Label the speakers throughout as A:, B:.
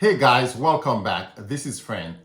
A: Hey guys, welcome back. This is Fran.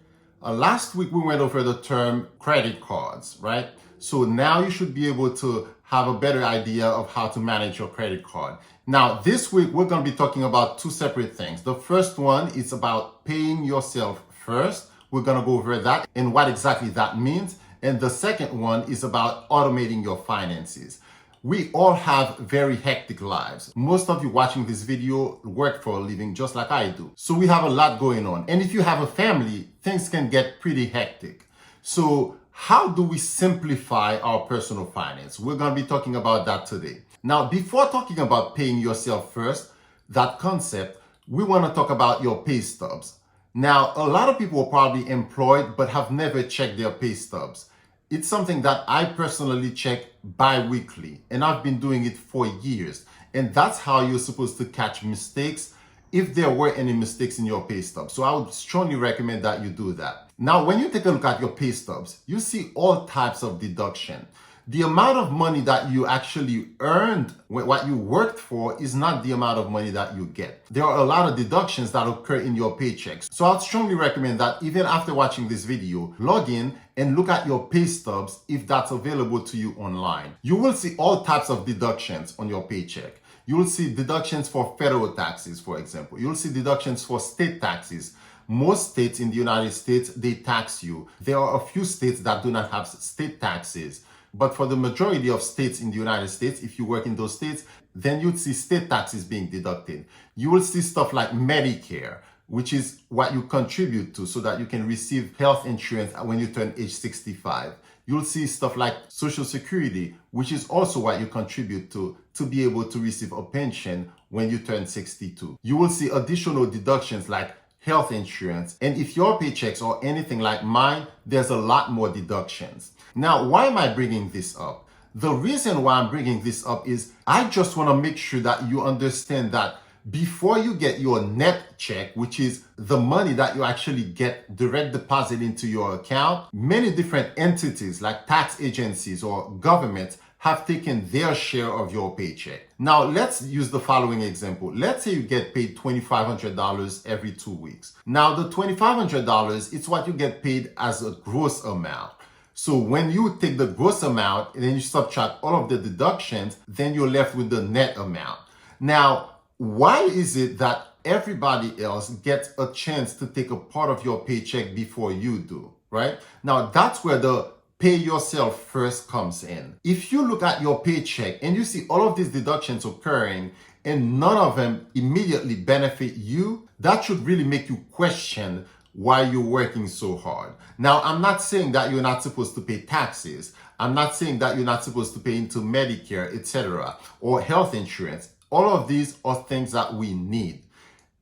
A: Last week we went over the term credit cards, right? So now you should be able to have a better idea of how to manage your credit card. Now, this week we're going to be talking about two separate things. The first one is about paying yourself first. We're going to go over that and what exactly that means. And the second one is about automating your finances. We all have very hectic lives. Most of you watching this video work for a living just like I do. So we have a lot going on. And if you have a family, things can get pretty hectic. So how do we simplify our personal finance? We're going to be talking about that today. Now, before talking about paying yourself first, that concept, we want to talk about your pay stubs. Now, a lot of people are probably employed but have never checked their pay stubs. It's something that I personally check bi-weekly, and I've been doing it for years. And that's how you're supposed to catch mistakes if there were any mistakes in your pay stub. So I would strongly recommend that you do that. Now, when you take a look at your pay stubs, you see all types of deduction. The amount of money that you actually earned, what you worked for, is not the amount of money that you get. There are a lot of deductions that occur in your paychecks. So I'd strongly recommend that even after watching this video, log in and look at your pay stubs if that's available to you online. You will see all types of deductions on your paycheck. You will see deductions for federal taxes, for example. You'll see deductions for state taxes. Most states in the United States, they tax you. There are a few states that do not have state taxes. But for the majority of states in the United States, if you work in those states, then you'd see state taxes being deducted. You will see stuff like Medicare, which is what you contribute to so that you can receive health insurance when you turn age 65. You'll see stuff like Social Security, which is also what you contribute to be able to receive a pension when you turn 62. You will see additional deductions like health insurance. And if your paychecks are anything like mine, there's a lot more deductions. Now, why am I bringing this up? The reason why I'm bringing this up is I just want to make sure that you understand that before you get your net check, which is the money that you actually get direct deposit into your account, many different entities like tax agencies or governments have taken their share of your paycheck. Now, let's use the following example. Let's say you get paid $2,500 every 2 weeks. Now, the $2,500, it's what you get paid as a gross amount. So when you take the gross amount and then you subtract all of the deductions, then you're left with the net amount. Now, why is it that everybody else gets a chance to take a part of your paycheck before you do, right? Now, that's where the pay yourself first comes in. If you look at your paycheck and you see all of these deductions occurring and none of them immediately benefit you, that should really make you question why you're working so hard. Now, I'm not saying that you're not supposed to pay taxes. I'm not saying that you're not supposed to pay into Medicare, etc., or health insurance. All of these are things that we need.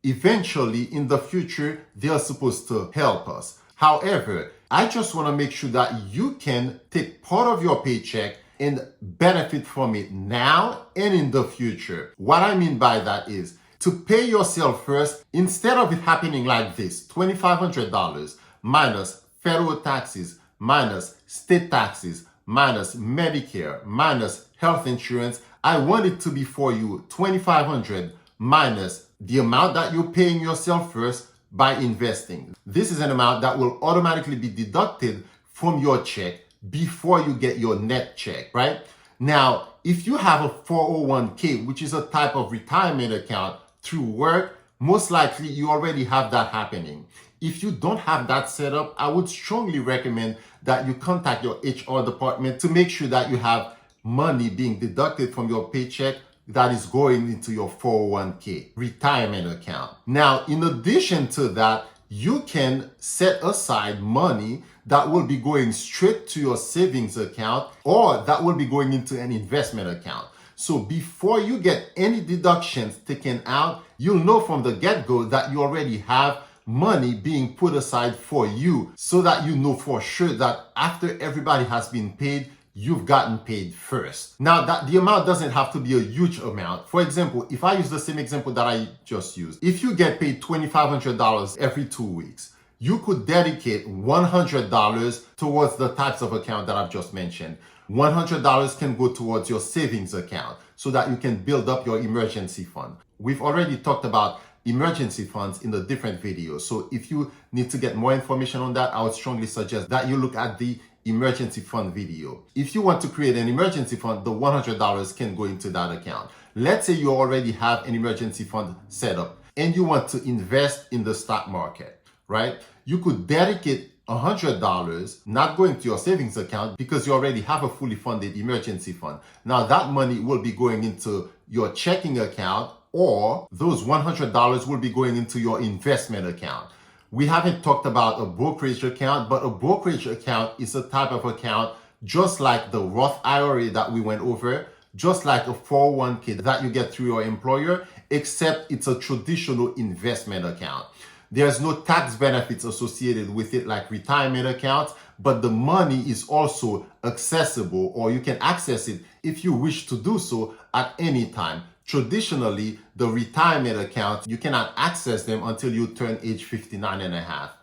A: Eventually, in the future, they are supposed to help us. However, I just want to make sure that you can take part of your paycheck and benefit from it now and in the future. What I mean by that is to pay yourself first, instead of it happening like this, $2,500 minus federal taxes, minus state taxes, minus Medicare, minus health insurance, I want it to be for you $2,500 minus the amount that you're paying yourself first by investing. This is an amount that will automatically be deducted from your check before you get your net check, right? Now, if you have a 401k, which is a type of retirement account through work, most likely you already have that happening. If you don't have that set up, I would strongly recommend that you contact your HR department to make sure that you have money being deducted from your paycheck that is going into your 401k retirement account. Now, in addition to that, you can set aside money that will be going straight to your savings account or that will be going into an investment account. So before you get any deductions taken out, you'll know from the get-go that you already have money being put aside for you so that you know for sure that after everybody has been paid, you've gotten paid first. Now, that the amount doesn't have to be a huge amount. For example, if I use the same example that I just used, if you get paid $2,500 every 2 weeks, you could dedicate $100 towards the types of account that I've just mentioned. $100 can go towards your savings account so that you can build up your emergency fund. We've already talked about emergency funds in a different video. So if you need to get more information on that, I would strongly suggest that you look at the emergency fund video. If you want to create an emergency fund, the $100 can go into that account. Let's say you already have an emergency fund set up and you want to invest in the stock market, right? You could dedicate $100 not going to your savings account because you already have a fully funded emergency fund. Now that money will be going into your checking account, or those $100 will be going into your investment account. We haven't talked about a brokerage account, but a brokerage account is a type of account just like the Roth IRA that we went over, just like a 401k that you get through your employer, except it's a traditional investment account. There's no tax benefits associated with it like retirement accounts, but the money is also accessible, or you can access it if you wish to do so at any time. Traditionally, the retirement accounts, you cannot access them until you turn age 59 and a half.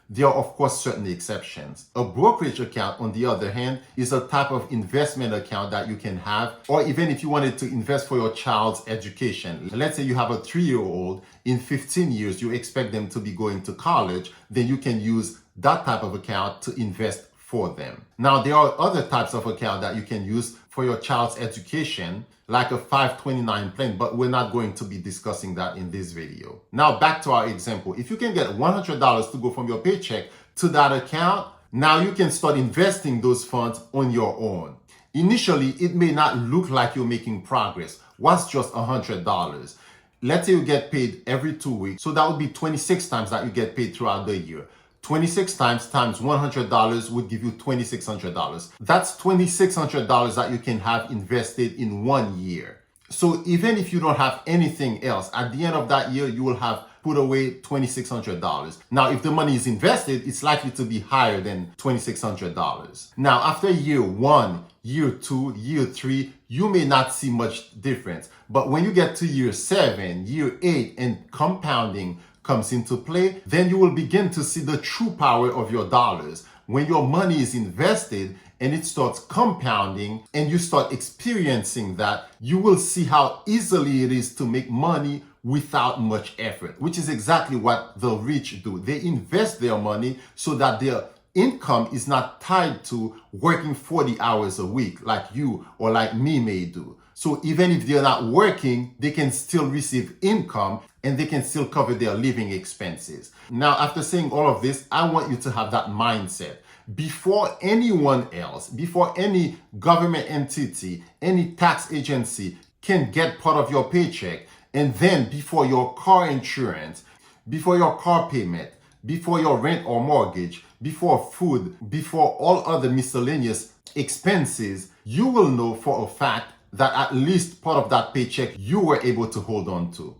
A: There are, of course, certain exceptions. A brokerage account, on the other hand, is a type of investment account that you can have, or even if you wanted to invest for your child's education. Let's say you have a 3-year-old, in 15 years, you expect them to be going to college, then you can use that type of account to invest for them. Now, there are other types of account that you can use for your child's education, like a 529 plan, but we're not going to be discussing that in this video. Now back to our example. If you can get $100 to go from your paycheck to that account, now you can start investing those funds on your own. Initially, it may not look like you're making progress. What's just $100? Let's say you get paid every 2 weeks, so that would be 26 times that you get paid throughout the year. 26 times $100 would give you $2,600. That's $2,600 that you can have invested in 1 year. So even if you don't have anything else, at the end of that year, you will have put away $2,600. Now, if the money is invested, it's likely to be higher than $2,600. Now, after year 1, year 2, year 3, you may not see much difference. But when you get to year 7, year 8, and compounding comes into play, then you will begin to see the true power of your dollars. When your money is invested and it starts compounding and you start experiencing that, you will see how easily it is to make money without much effort, which is exactly what the rich do. They invest their money so that their income is not tied to working 40 hours a week like you or like me may do. So even if they're not working, they can still receive income and they can still cover their living expenses. Now, after saying all of this, I want you to have that mindset. Before anyone else, before any government entity, any tax agency can get part of your paycheck, and then before your car insurance, before your car payment, before your rent or mortgage, before food, before all other miscellaneous expenses, you will know for a fact that at least part of that paycheck you were able to hold on to.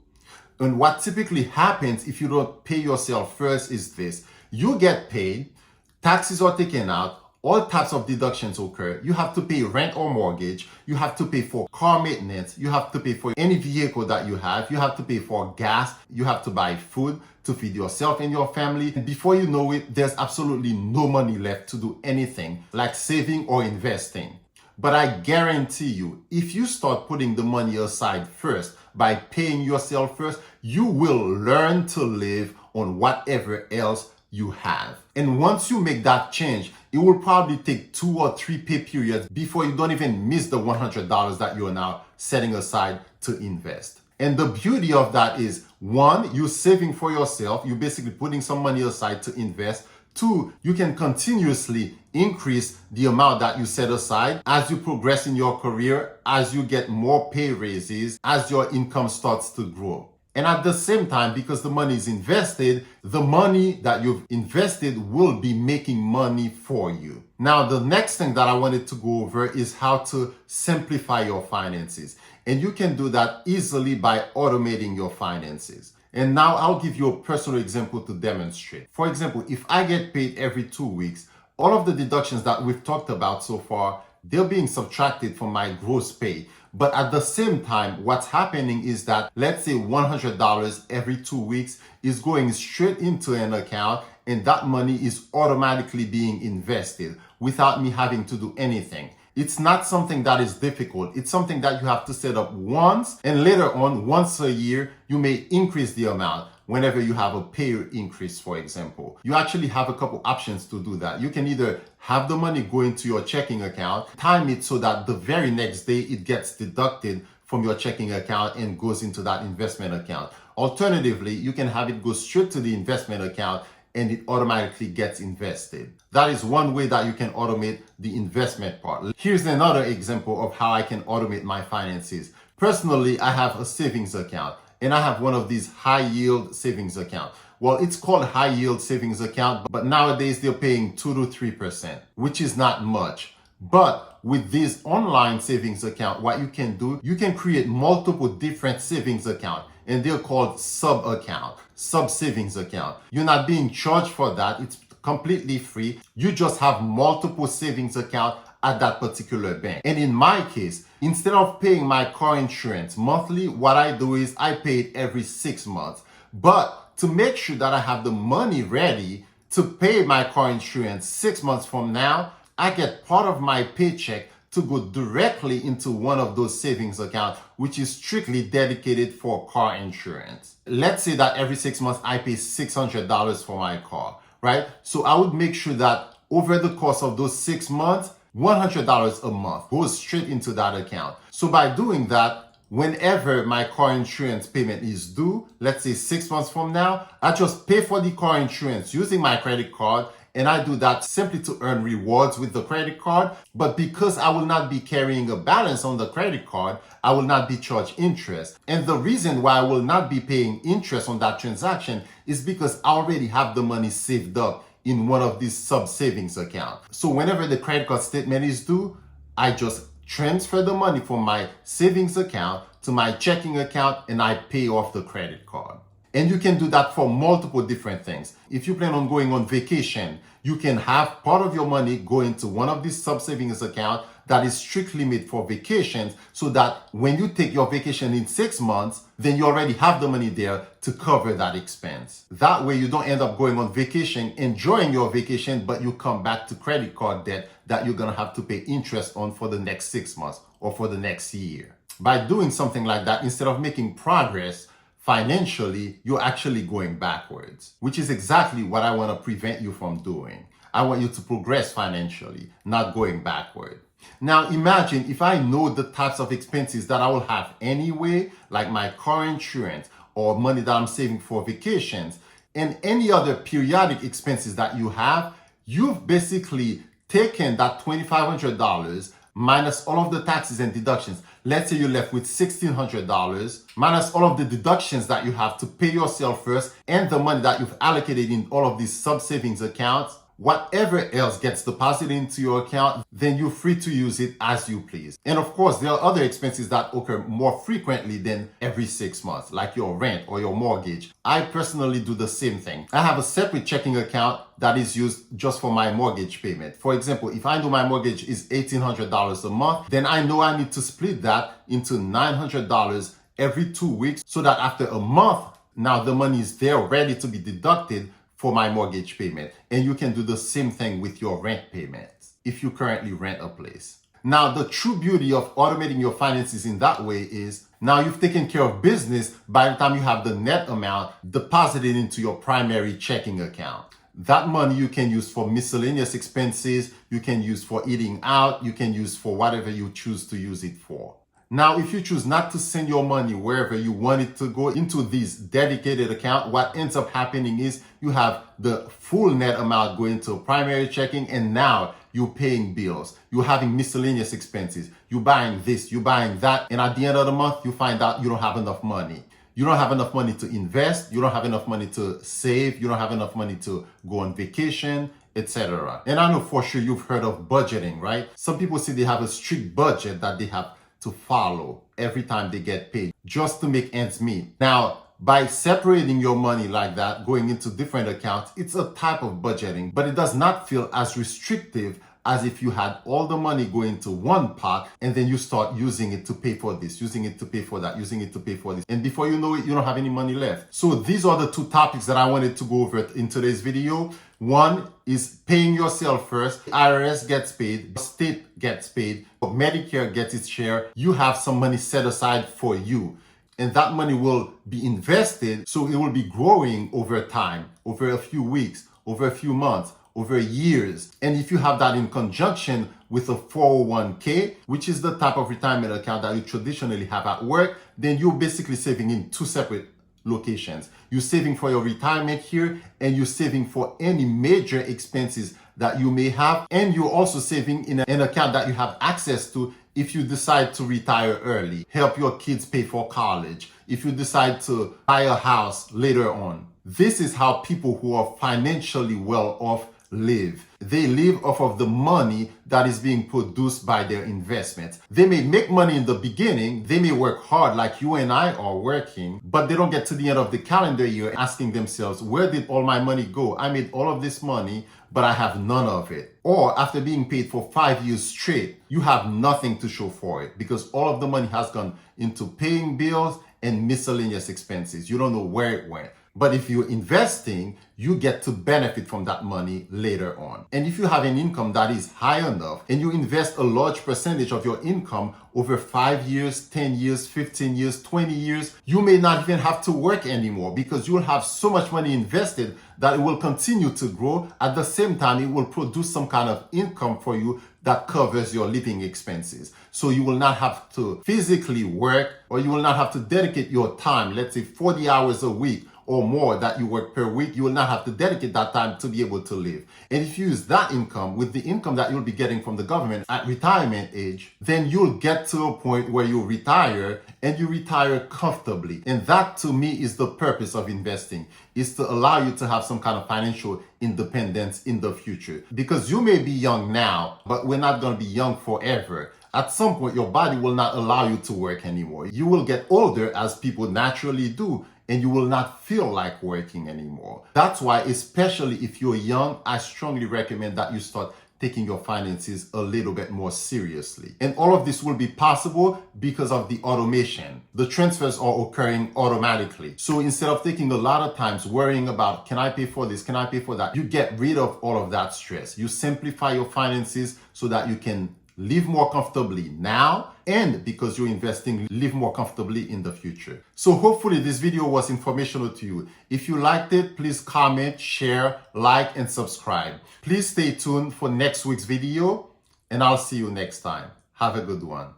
A: And what typically happens if you don't pay yourself first is this. You get paid, taxes are taken out, all types of deductions occur. You have to pay rent or mortgage. You have to pay for car maintenance. You have to pay for any vehicle that you have. You have to pay for gas. You have to buy food to feed yourself and your family. And before you know it, there's absolutely no money left to do anything like saving or investing. But I guarantee you, if you start putting the money aside first by paying yourself first, you will learn to live on whatever else you have. And once you make that change, it will probably take 2 or 3 pay periods before you don't even miss the $100 that you're now setting aside to invest. And the beauty of that is, 1, you're saving for yourself. You're basically putting some money aside to invest. 2, you can continuously increase the amount that you set aside as you progress in your career, as you get more pay raises, as your income starts to grow. And at the same time, because the money is invested, the money that you've invested will be making money for you. Now, the next thing that I wanted to go over is how to simplify your finances. And you can do that easily by automating your finances. And now I'll give you a personal example to demonstrate. For example, if I get paid every 2 weeks, all of the deductions that we've talked about so far, they're being subtracted from my gross pay. But at the same time, what's happening is that, let's say $100 every 2 weeks is going straight into an account, and that money is automatically being invested without me having to do anything. It's not something that is difficult. It's something that you have to set up once, and later on, once a year, you may increase the amount whenever you have a pay increase, for example. You actually have a couple options to do that. You can either have the money go into your checking account, time it so that the very next day it gets deducted from your checking account and goes into that investment account. Alternatively, you can have it go straight to the investment account and it automatically gets invested. That is one way that you can automate the investment part. Here's another example of how I can automate my finances. Personally, I have a savings account and I have one of these high yield savings accounts. Well, it's called high yield savings account, but nowadays they're paying 2 to 3%, which is not much. But with this online savings account, what you can do, you can create multiple different savings accounts, and they're called sub account, sub savings account. You're not being charged for that. It's completely free. You just have multiple savings account at that particular bank. And in my case, instead of paying my car insurance monthly, what I do is I pay it every 6 months. But to make sure that I have the money ready to pay my car insurance 6 months from now, I get part of my paycheck to go directly into one of those savings accounts, which is strictly dedicated for car insurance. Let's say that every 6 months I pay $600 for my car, right? So I would make sure that over the course of those 6 months, $100 a month goes straight into that account. So by doing that, whenever my car insurance payment is due, let's say 6 months from now, I just pay for the car insurance using my credit card. And I do that simply to earn rewards with the credit card. But because I will not be carrying a balance on the credit card, I will not be charged interest. And the reason why I will not be paying interest on that transaction is because I already have the money saved up in one of these sub savings accounts. So whenever the credit card statement is due, I just transfer the money from my savings account to my checking account and I pay off the credit card. And you can do that for multiple different things. If you plan on going on vacation, you can have part of your money go into one of these sub-savings accounts that is strictly made for vacations, so that when you take your vacation in 6 months, then you already have the money there to cover that expense. That way you don't end up going on vacation, enjoying your vacation, but you come back to credit card debt that you're gonna have to pay interest on for the next 6 months or for the next year. By doing something like that, instead of making progress, financially, you're actually going backwards, which is exactly what I want to prevent you from doing. I want you to progress financially, not going backward. Now, imagine if I know the types of expenses that I will have anyway, like my car insurance or money that I'm saving for vacations and any other periodic expenses that you have. You've basically taken that $2,500 minus all of the taxes and deductions. Let's say you're left with $1,600 minus all of the deductions that you have to pay yourself first and the money that you've allocated in all of these sub-savings accounts. Whatever else gets deposited into your account, then you're free to use it as you please. And of course, there are other expenses that occur more frequently than every 6 months, like your rent or your mortgage. I personally do the same thing. I have a separate checking account that is used just for my mortgage payment. For example, if I know my mortgage is $1,800 a month, then I know I need to split that into $900 every 2 weeks, so that after a month, now the money is there ready to be deducted for my mortgage payment. And you can do the same thing with your rent payments if you currently rent a place. Now, the true beauty of automating your finances in that way is now you've taken care of business by the time you have the net amount deposited into your primary checking account. That money you can use for miscellaneous expenses, you can use for eating out, you can use for whatever you choose to use it for. Now, if you choose not to send your money wherever you want it to go into this dedicated account, what ends up happening is you have the full net amount going to primary checking, and now you're paying bills. You're having miscellaneous expenses. You're buying this, you're buying that, and at the end of the month, you find out you don't have enough money. You don't have enough money to invest. You don't have enough money to save. You don't have enough money to go on vacation, etc. And I know for sure you've heard of budgeting, right? Some people say they have a strict budget that they have to follow every time they get paid just to make ends meet. Now, by separating your money like that, going into different accounts, it's a type of budgeting, but it does not feel as restrictive as if you had all the money going to one pot and then you start using it to pay for this, using it to pay for that, using it to pay for this. And before you know it, you don't have any money left. So these are the two topics that I wanted to go over in today's video. One is paying yourself first. IRS gets paid, state gets paid, Medicare gets its share. You have some money set aside for you. And that money will be invested, so it will be growing over time, over a few weeks, over a few months, over years. And if you have that in conjunction with a 401k, which is the type of retirement account that you traditionally have at work, then you're basically saving in two separate locations. You're saving for your retirement here, and you're saving for any major expenses that you may have. And you're also saving in an account that you have access to if you decide to retire early, help your kids pay for college, if you decide to buy a house later on. This is how people who are financially well off live. They live off of the money that is being produced by their investments. They may make money in the beginning, they may work hard like you and I are working, but they don't get to the end of the calendar year asking themselves, where did all my money go? I made all of this money, but I have none of it. Or after being paid for 5 years straight, you have nothing to show for it because all of the money has gone into paying bills and miscellaneous expenses. You don't know where it went. But if you're investing, you get to benefit from that money later on. And if you have an income that is high enough and you invest a large percentage of your income over 5 years, 10 years, 15 years, 20 years, you may not even have to work anymore because you'll have so much money invested that it will continue to grow. At the same time, it will produce some kind of income for you that covers your living expenses. So you will not have to physically work, or you will not have to dedicate your time, let's say 40 hours a week or more that you work per week. You will not have to dedicate that time to be able to live. And if you use that income with the income that you'll be getting from the government at retirement age, then you'll get to a point where you retire, and you retire comfortably. And that to me is the purpose of investing, is to allow you to have some kind of financial independence in the future. Because you may be young now, but we're not going to be young forever. At some point, your body will not allow you to work anymore. You will get older, as people naturally do, and you will not feel like working anymore. That's why, especially if you're young, I strongly recommend that you start taking your finances a little bit more seriously. And all of this will be possible because of the automation. The transfers are occurring automatically. So instead of taking a lot of times worrying about, can I pay for this? Can I pay for that? You get rid of all of that stress. You simplify your finances so that you can live more comfortably now, and because you're investing, live more comfortably in the future. So hopefully this video was informational to you. If you liked it, please comment, share, like, and subscribe. Please stay tuned for next week's video, and I'll see you next time. Have a good one.